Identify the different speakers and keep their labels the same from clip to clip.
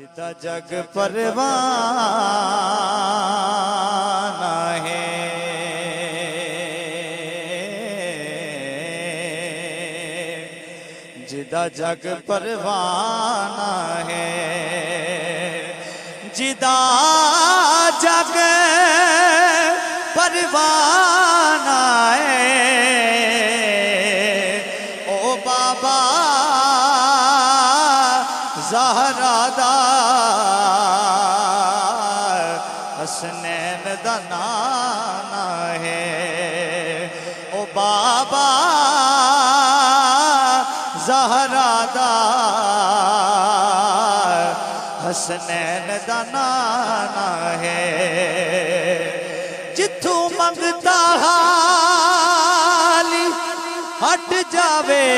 Speaker 1: जिदा जग परवाना है, जिदा जग परवाना है, जिदा जग परवाना है। ओ बाबा ज़हरा दा हसनैन दा नाना है। ओ बाबा ज़हरा दा हसनैन दा नाना है। जिथू मंगता हाली हट जावे,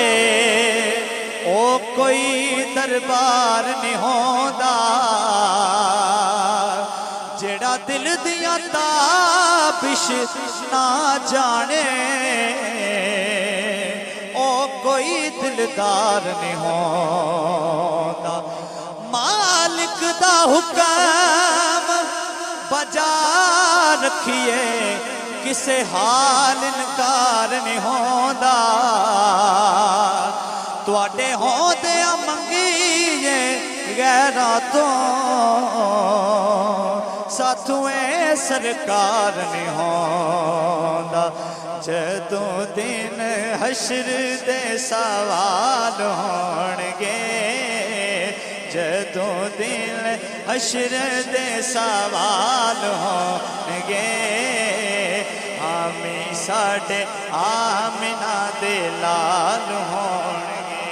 Speaker 1: ओ कोई दरबार नहीं होंदा। जेड़ा दिल दियां ताबिश ना जाने, ओ कोई दिलदार नहीं होंदा। मालिक दा हुक्म बजा रखिए, किसे हाल इनकार नहीं होंदा। तुहाडे होंदियां मंगीए गैरां तो, साथों सरकार नहीं होंदा। जदों दिन हशर दे सवाल होणगे, जदों दिन हशर दे सवाल होणगे, आमी साडे आमिना दे लाल होणगे,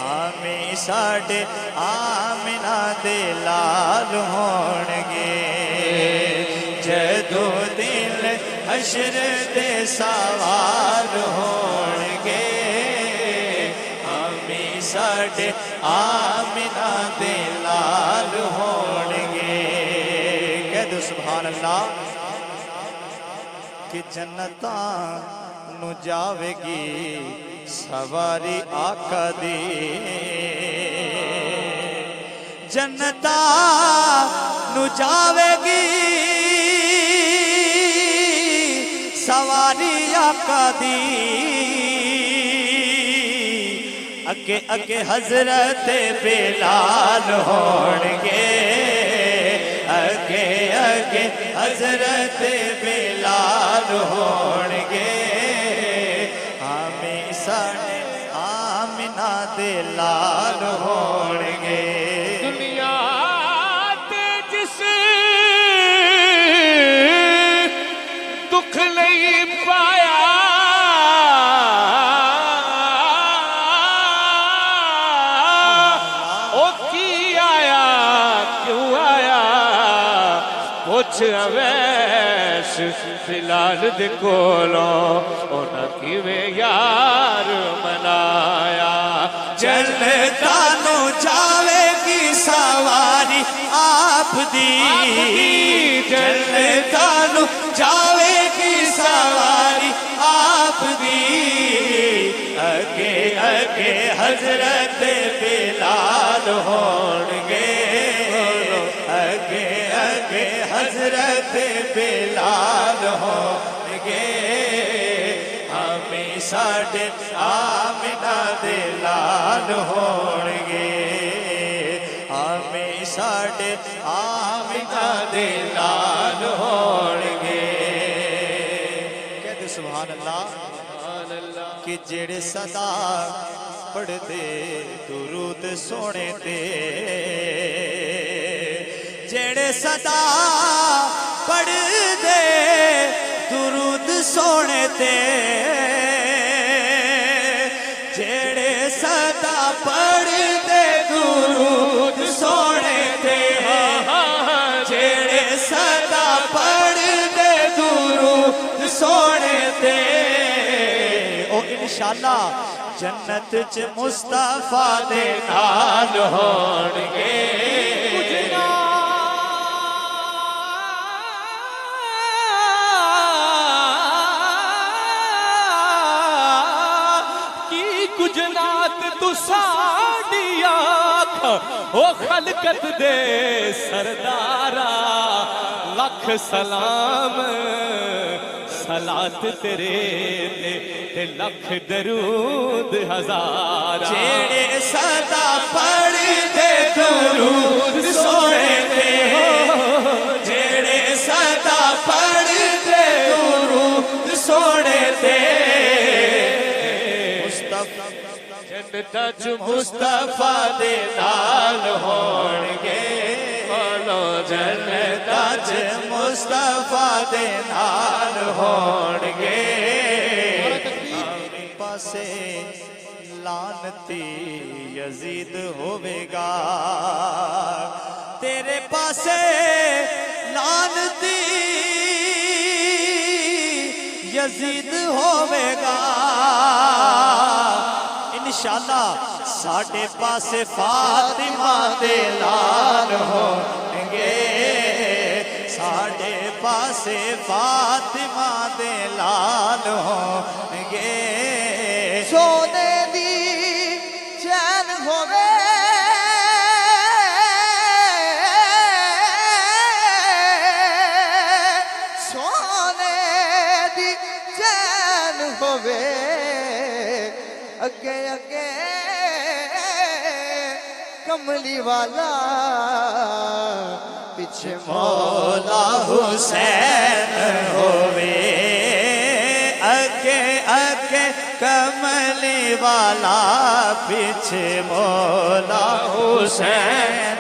Speaker 1: आमी साडे आमिना दे लाल होणगे। जदों दिन हशर दे सवाल होणगे, आमी साडे आमिना दे लाल होणगे। कह दो सुभान अल्लाह। कि जन्नतां नू जावेगी सवारी आका दी, जन्नतां नू जावेगी सवारी आका दी। अगे अगे हजरत बिलाल होणगे, अगे अगे हजरत बिलाल होणगे, आमी साडे आमिना दे लाल होणगे।
Speaker 2: दुनिया ते जिस दुख नहीं पाया, ओ की आया क्यों आया, कुछ अवैस बिलाल दे कोलों उन्हां किवें यार मनाया।
Speaker 1: जन्नतां नू जावेगी सवारी आप दी, जन्नतां नू जावेगी सवारी आप दी। अगे अगे हजरत बिलाल होणगे, अगे अगे हजरत बिलाल होणगे, आमी साडे आमिना दे लाल होणगे, आमी साडे आमिना दे लाल होणगे। कहते सुभान अल्लाह। कि जेड़े सदा पढ़दे दुरूद सोने ते, जेड़े सदा पढ़दे दुरूद सोने ते, जेड़े सदा पढ़दे दुरूद सोने ते, जेड़े सदा पढ़दे दुरूद सोने ते, ओ इंशाअल्लाह जन्नत च मुस्तफा दे नाल होणगे।
Speaker 2: गुजनात तू साड़ी आँख او خلقت دے سردارا لکھ سلام سلات تیرے تے لکھ درود ہزار
Speaker 1: جیڑے صدا پڑھ دے درود سونے تے جیڑے صدا پڑھ دے درود سونے تے
Speaker 2: جنت
Speaker 1: مصطفیٰ دے نال ہون گے
Speaker 2: بولو جنت
Speaker 1: جنت مصطفیٰ دے نال ہون گے پاسے لعنتی یزید ہوے گا تیرے پاسے لعنتی یزید ہوے گا انشاءاللہ ساڑھے پاسے فاطمہ دے لال ہوں گے ساڑھے پاسے فاطمہ دے لال ہوں گے
Speaker 3: سونے دی چین ہووے سونے دی چین ہووے اگے اگے کملی والا پیچھے
Speaker 1: مولا حسین ہووے اگے اگے کملی والا پیچھے مولا حسین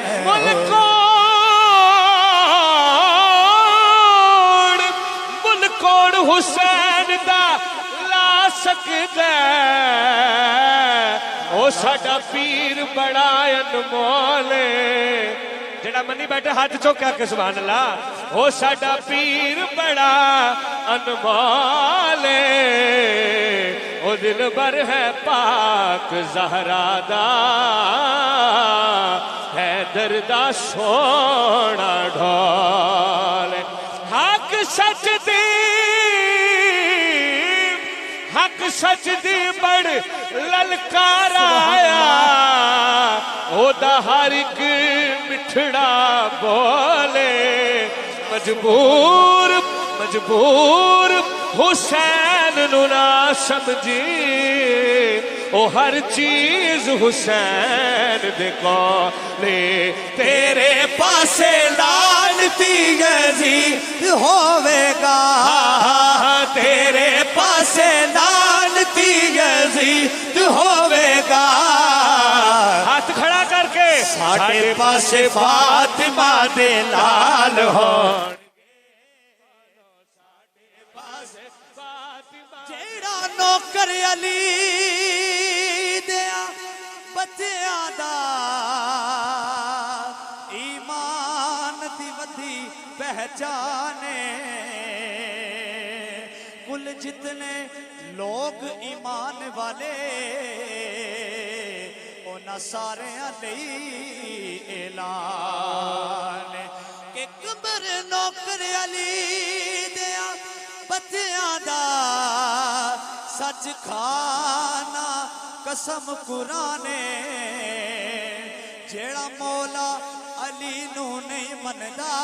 Speaker 2: ملکوڑ حسین دا لا سکدا او ساڈا پیر بڑا انمول جڑا منی بیٹھے ہاتھ چوکا کے سبحان اللہ او ساڈا پیر بڑا انمول او دل بر ہے پاک زہرا دا حیدر دا سونا ڈھول حق سچ دی حق سچ دی بڑ للکار آیا او دا ہر ایک مٹھڑا بولے مجبور حسین نو نہ سمجھی او ہر چیز حسین دے کولے
Speaker 1: تیرے پاسے لعنتی یزید ہوے گا تیرے پاسے لعنتی یزید ہوے گا
Speaker 2: ہاتھ کھڑا کر کے
Speaker 1: ساڑھے پاسے فاطمہ دے لال ہون جیڑا نوکر علی دیا بچیاں دا ایمان دی ودی پہچانے کل جتنے لوگ ایمان والے اونا سارے علی اعلان کہ قبر نوکر علی دیا بچیاں دا سچ کھانا قسم قرآنے جیڑا مولا علی نو نہیں مندا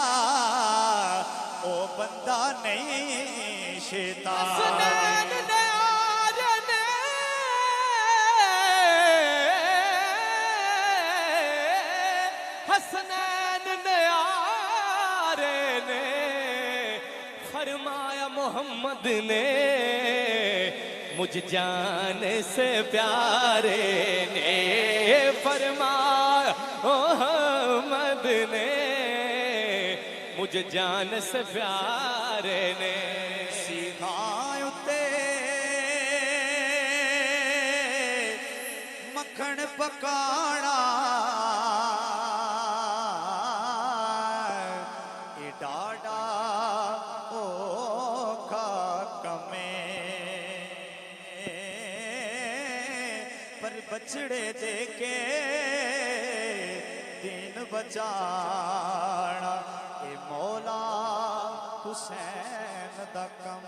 Speaker 1: او بندہ نہیں شیطان
Speaker 2: حسنین نیارے نے فرمایا محمد نے مجھ جان سے پیارے نے فرمایا محمد نے مجھ جان سے پیارے نے
Speaker 1: سیدھائیں اتے مکھن پکانا اے ڈاڈا اوکھا کمے پر بچڑے دے کے دین بچانا اے مولا حسین دا کم